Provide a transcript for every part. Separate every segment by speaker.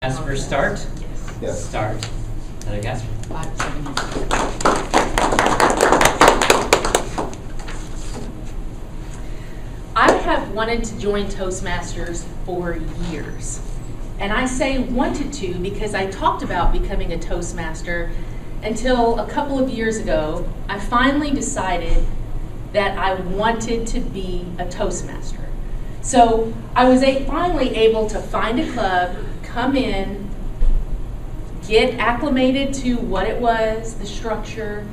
Speaker 1: Kasper, start.
Speaker 2: Yes.
Speaker 1: Start. Another Kasper.
Speaker 3: 5 seconds. I have wanted to join Toastmasters for years. And I say wanted to because I talked about becoming a Toastmaster until a couple of years ago. I finally decided that I wanted to be a Toastmaster. So I was finally able to find a club, come in, get acclimated to what it was, the structure,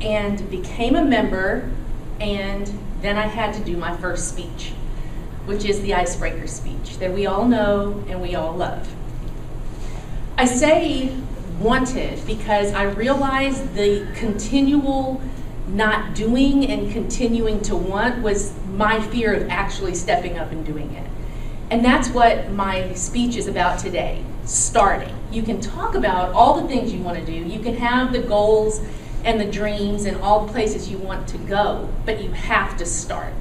Speaker 3: and became a member, and then I had to do my first speech, which is the icebreaker speech that we all know and we all love. I say wanted because I realized the continual not doing and continuing to want was my fear of actually stepping up and doing it. And that's what my speech is about today, starting. You can talk about all the things you want to do. You can have the goals and the dreams and all the places you want to go, but you have to start.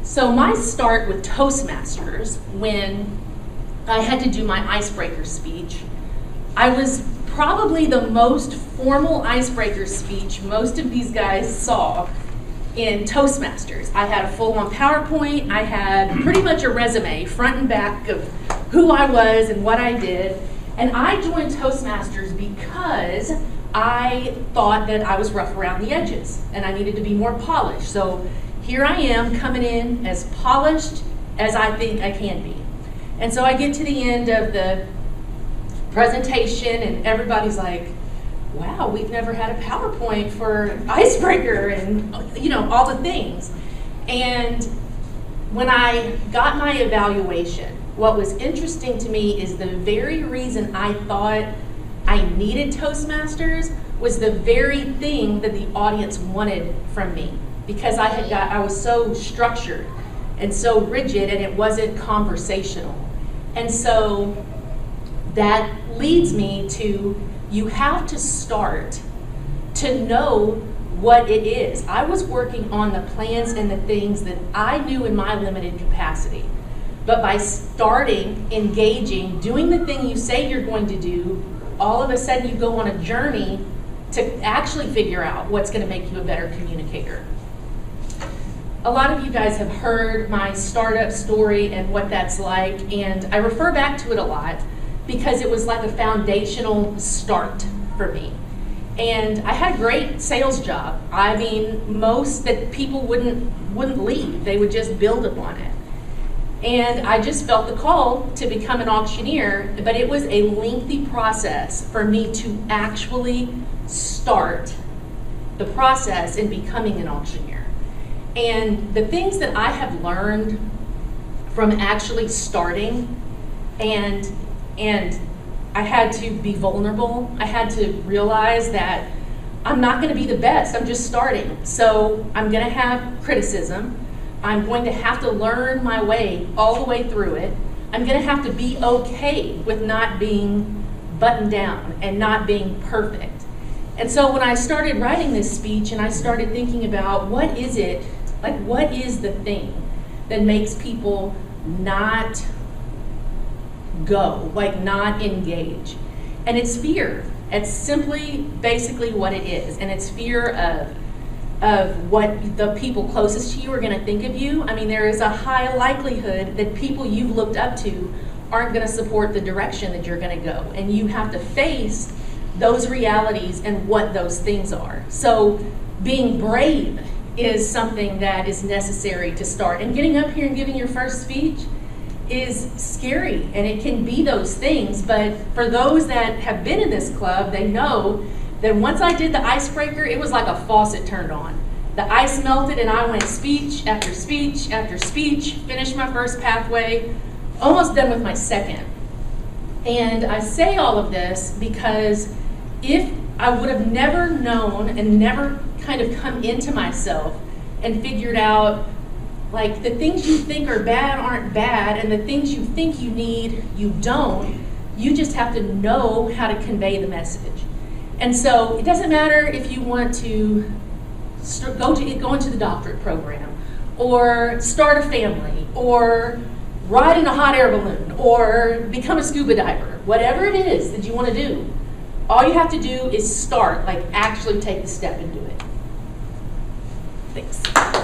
Speaker 3: So my start with Toastmasters, when I had to do my icebreaker speech, I was probably the most formal icebreaker speech most of these guys saw in Toastmasters. I had a full-on PowerPoint. I had pretty much a resume, front and back, of who I was and what I did. And I joined Toastmasters because I thought that I was rough around the edges and I needed to be more polished. So here I am coming in as polished as I think I can be. And so I get to the end of the presentation and everybody's like, wow, we've never had a PowerPoint for icebreaker and all the things. And when I got my evaluation, what was interesting to me is the very reason I thought I needed Toastmasters was the very thing that the audience wanted from me, because I was so structured and so rigid and it wasn't conversational. And so that leads me to, you have to start to know what it is. I was working on the plans and the things that I knew in my limited capacity. But by starting, engaging, doing the thing you say you're going to do, all of a sudden you go on a journey to actually figure out what's going to make you a better communicator. A lot of you guys have heard my startup story and what that's like, and I refer back to it a lot because it was like a foundational start for me. And I had a great sales job. I mean, most that people wouldn't leave. They would just build upon it. And I just felt the call to become an auctioneer, but it was a lengthy process for me to actually start the process in becoming an auctioneer. And the things that I have learned from actually starting, and I had to be vulnerable. I had to realize that I'm not going to be the best. I'm just starting. So I'm going to have criticism. I'm going to have to learn my way all the way through it. I'm going to have to be okay with not being buttoned down and not being perfect. And so when I started writing this speech and I started thinking about what is the thing that makes people not go, not engage? And it's fear. It's basically what it is. And it's fear of what the people closest to you are going to think of you. I mean, there is a high likelihood that people you've looked up to aren't going to support the direction that you're going to go. And you have to face those realities and what those things are. So being brave is something that is necessary to start. And getting up here and giving your first speech is scary, and it can be those things. But for those that have been in this club, they know that once I did the icebreaker, it was like a faucet turned on. The ice melted and I went speech after speech after speech, finished my first pathway, almost done with my second. And I say all of this because if I would have never known and never kind of come into myself and figured out the things you think are bad aren't bad, and the things you think you need, you don't. You just have to know how to convey the message. And so it doesn't matter if you want to go into the doctorate program, or start a family, or ride in a hot air balloon, or become a scuba diver. whatever it is that you want to do, all you have to do is start, like actually take the step and do it. Thanks.